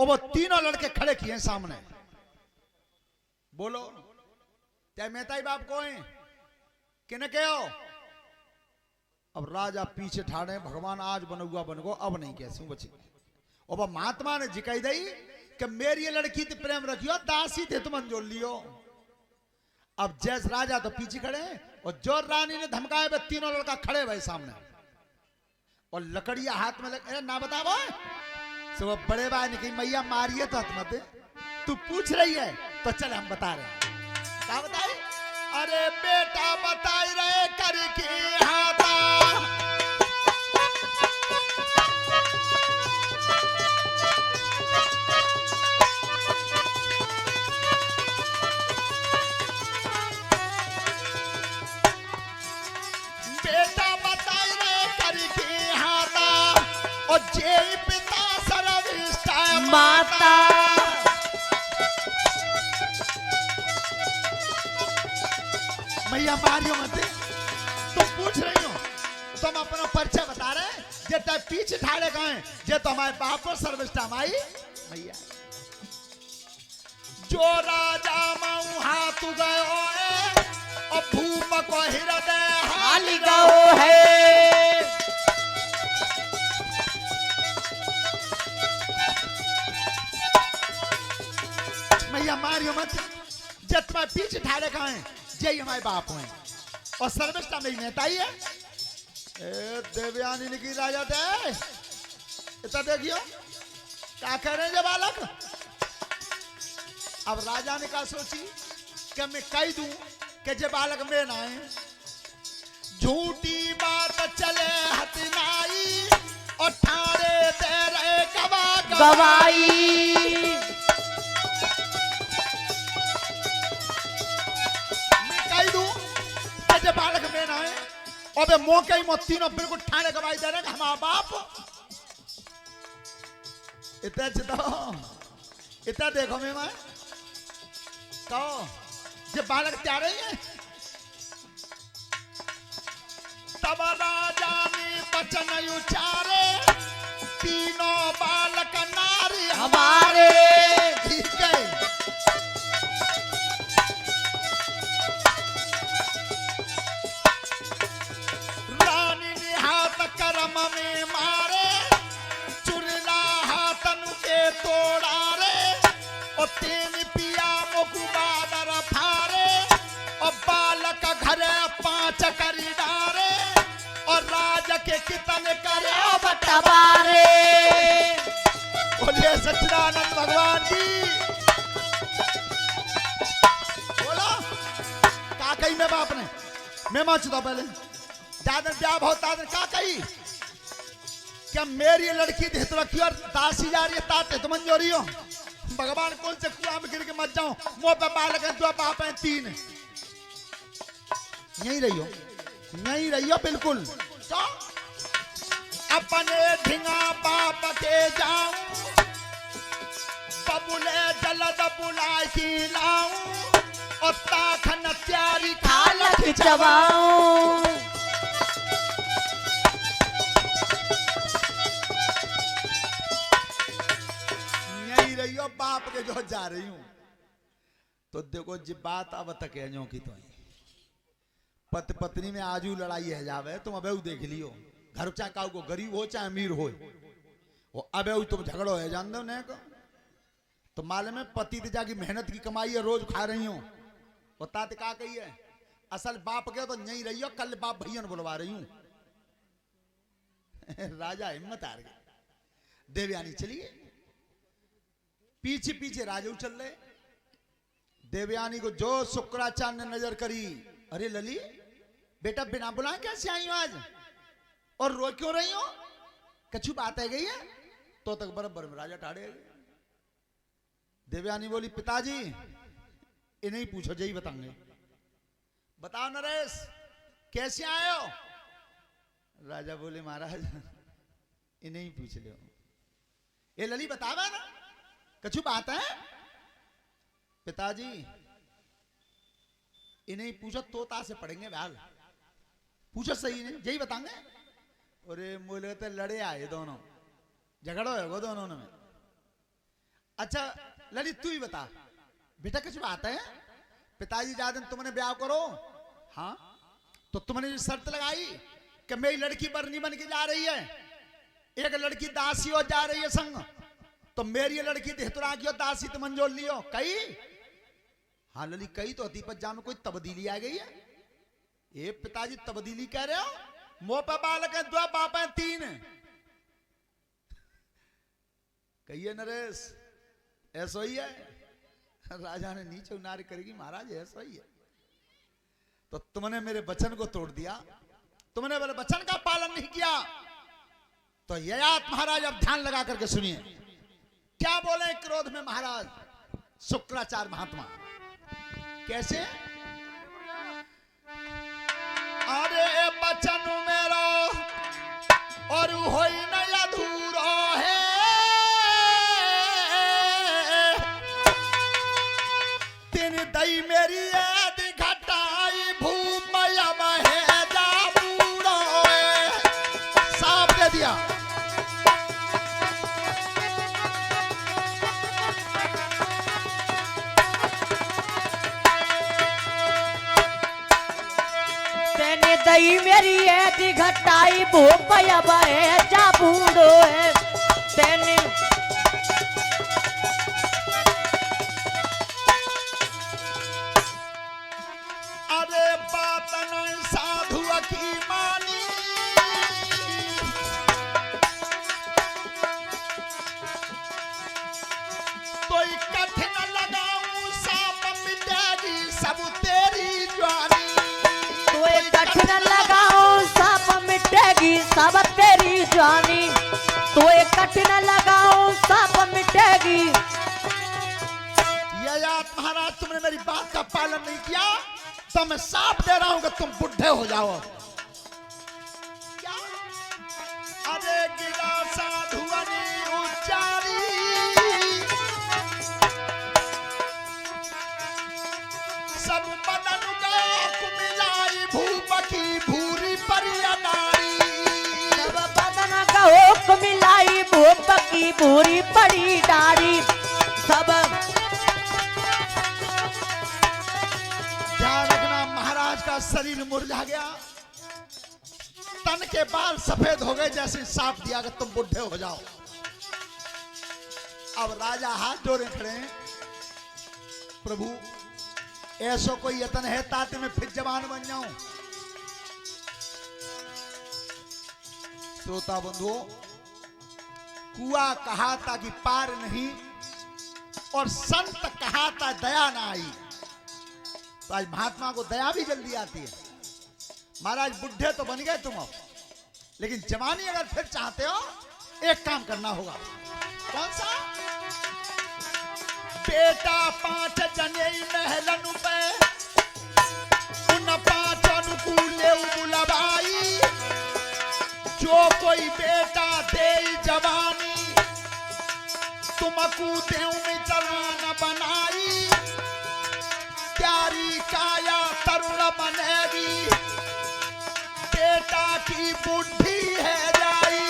और वो तीनों लड़के खड़े किए सामने। बोलो चाहे मेहताई बाप को है किने कहो। अब राजा पीछे ठाड़े भगवान आज बनूंगा बनगो अब नहीं कैसे बची। और वह महात्मा ने जिकाई दई कि मेरी ये लड़की ते प्रेम रखियो दासी थे तुम जोड़ लियो। अब जैस राजा तो पीछे खड़े और जो रानी ने धमकाए वे तीनों लड़का खड़े भाई सामने और लकड़िया हाथ में लग ना बताओ तो वो बड़े भाई ने कही मैया मारिए तो हथ मत तू पूछ रही है तो चल हम बता रहे हैं। क्या बताए? अरे बेटा बताई रहे करके हाथा बेटा बताई रहे करके हाथा और जे पिता सर्वश्रेष्ठ माता। मैया मारियो मत तुम पूछ रही हो तुम अपना परिचय बता रहे जे तब पीछे ठाड़े गए जे तो हमारे बाप को सर्वश्रेष्ठ माई मैया। जो राजा माऊ हाथ गयो है और भूप को हृदय हाल गयो है। मैया मारियो मत जे तुम्हारे पीछे ठाड़े गए जय हमारे बाप हैं और सर्वश्रेष्ठ मेरी नेताई है। देवयानी की राजा थे इतना देखियो क्या कह रहे हैं जब बालक। अब राजा ने कहा सोची कि मैं कह दूं कि जब बालक में ना आए झूठी बात चले हथनाई और ठाड़े दे रहे गवाई। बालक में ना है और मौके ही तीनों बिल्कुल ठाणे गवाही दे रहे हमारा बाप इतना देखो मैं कहो जब बालक तैयार है तब राजा ने वचन उचारे तीनों बालक नारी हमारे। ठीक है करम में मारे चुरला हाथन के तोड़ा रे और तीन पिया मुकुबादर फारे और बालक घर 5 करी डारे और राज के कितने करे बटवारे। बोलिए सच्चिदानंद भगवान की। बोलो का कही मैं बाप ने मैं मां चुका पहले दादन ब्याह बहुत दादन का कही क्या मेरी लड़की हित रखी और दासी जा रही है ताते तुम जो रही हो भगवान कौन से कुआं में गिर के मत जाऊं मुंह पे बालक है दो बाप है 3 नहीं रही हो बिल्कुल। तो अपने ढिंगा बाप के जाऊं बबुले जलद बुला की लाऊं और ताखन त्यारी खालक चबाऊं। बाप के जो जा रही हूं तो देखो जी बात अब तक है की तो पति पत्नी में आजू लड़ाई है जावे तुम अबे देख लियो घर चाहे काऊ को गरीब हो चाहे अमीर हो वो अबे तुम झगड़ो है जान दो ने को तो मालूम है पति ते जाकी मेहनत की कमाई है रोज खा रही हूं वो तात का कही है असल बाप के तो नहीं रही हो कल बाप भैया बुलवा रही हूं। राजा हिम्मत हार गए। देवयानी चलिए पीछे पीछे राजू चल रहे। देवयानी को जो शुक्राचार्य ने नजर करी अरे लली बेटा बिना बुलाए कैसे आई हो आज और रो क्यों रही हो कछु बात है गई है तो तक बराबर में राजा ठाड़े। देवयानी बोली पिताजी इन्हें पूछो जय बताएंगे। बताओ नरेश कैसे आए हो। राजा बोले महाराज इन्हें पूछ लो। ये लली बतावा ना कछु बात है। पिताजी इन्हें पूछो तोता से पढ़ेंगे बाल पूछो सही नहीं यही बताएंगे। अरे मोले तो लड़े आए दोनों झगड़ो है वो दोनों में अच्छा ललित तू ही बता बेटा कुछ बात है, पिताजी जा दिन तुमने ब्याह करो, हाँ तो तुमने जो शर्त लगाई कि मेरी लड़की बरनी बन के जा रही है, एक लड़की दासी हो जा रही है संग, तो मेरी ये लड़की देहतुरा की दासी तो मंजोर लियो कई, हाँ लली कई तो होती पर जा में कोई तब्दीली आ गई है। ये पिताजी तब्दीली कह रहे हो, मोह पर बालक है दो बाप है तीन, कहिए नरेश ऐसा ही है। राजा ने नीचे उनार करेगी महाराज ऐसा ही है, तो तुमने मेरे वचन को तोड़ दिया, तुमने मेरे वचन का पालन नहीं किया, तो ययात महाराज अब ध्यान लगा करके सुनिए क्या बोले क्रोध में महाराज शुक्राचार्य महात्मा। कैसे? अरे वचन मेरा और होई न अधूरा है, तीन दई मेरी याद घटाई भूमया है जा बूढ़ा है, साफ दे दिया। तेने दई मेरी याद घटाई भूमया है जा बूढ़ो है, तेने अरे बात नहीं साधु की मानी, कोई कठिन लगाऊं साप मिटेगी सब तेरी ज्वानी, तो कठिन लगाओ साप मिटेगी सब तेरी जानी, तो कठिन लगाओ साप मिटेगी। ययात महाराज तुमने मेरी बात का पालन नहीं किया तो मैं साफ दे रहा हूं कि तुम बुढ़े हो जाओ। क्या? अरे गिरा साधु उच्चारी, सब बदन गया कुमिलाई भूप की भूरी परिया नारी, सब बदन कहो कुमिलाई भूप की भूरी पड़ी डारी, सब ध्यान रखना महाराज का शरीर मुरझा गया, तन के बाल सफेद हो गए जैसे साफ दिया कि तुम बुढ़े हो जाओ। अब राजा हाथ जोड़े खड़े हैं, प्रभु ऐसो कोई यतन है ताकि मैं फिर जवान बन जाऊं। श्रोता बंधुओं कुआ कहा था कि पार नहीं और संत कहा था दया ना आई, तो आज महात्मा को दया भी जल्दी आती है। महाराज बुढ़े तो बन गए तुम अब, लेकिन जवानी अगर फिर चाहते हो एक काम करना होगा। कौन सा? बेटा 5 जने महलन पे उन 5 अनुकूल बुलवाई, जो कोई बेटा दे जवानी तुमको देव में जवान बनाई, प्यारी काया तरुण बनेगी बेटा की बुद्धि है जाई।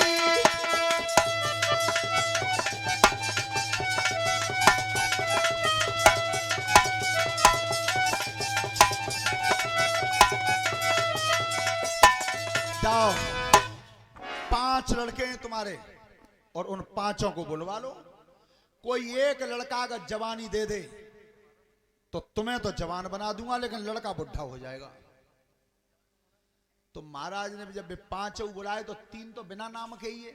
जाओ 5 लड़के हैं तुम्हारे और उन 5 को बुलवा लो, कोई एक लड़का अगर जवानी दे दे तो तुम्हें तो जवान बना दूंगा लेकिन लड़का बुढ़ा हो जाएगा। तो महाराज ने जब 5 बुलाए तो 3 तो बिना नाम के ही है,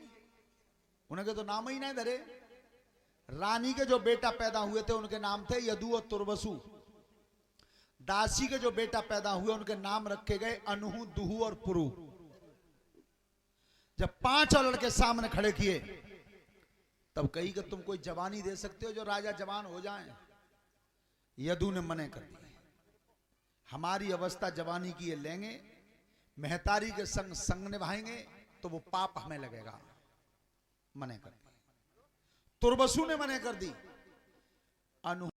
उनके तो नाम ही नहीं धरे। रानी के जो बेटा पैदा हुए थे उनके नाम थे यदु और तुर्वसु, दासी के जो बेटा पैदा हुए उनके नाम रखे गए अनहु दुहु और पुरु। जब 5 लड़के सामने खड़े किए तब कही कि तुम कोई जवानी दे सकते हो जो राजा जवान हो जाएं। यदु ने मने कर दिया, हमारी अवस्था जवानी की ये लेंगे, महतारी के संग संग निभाएंगे तो वो पाप हमें लगेगा, मने कर दिया। तुर्वसु ने मने कर दी। अनु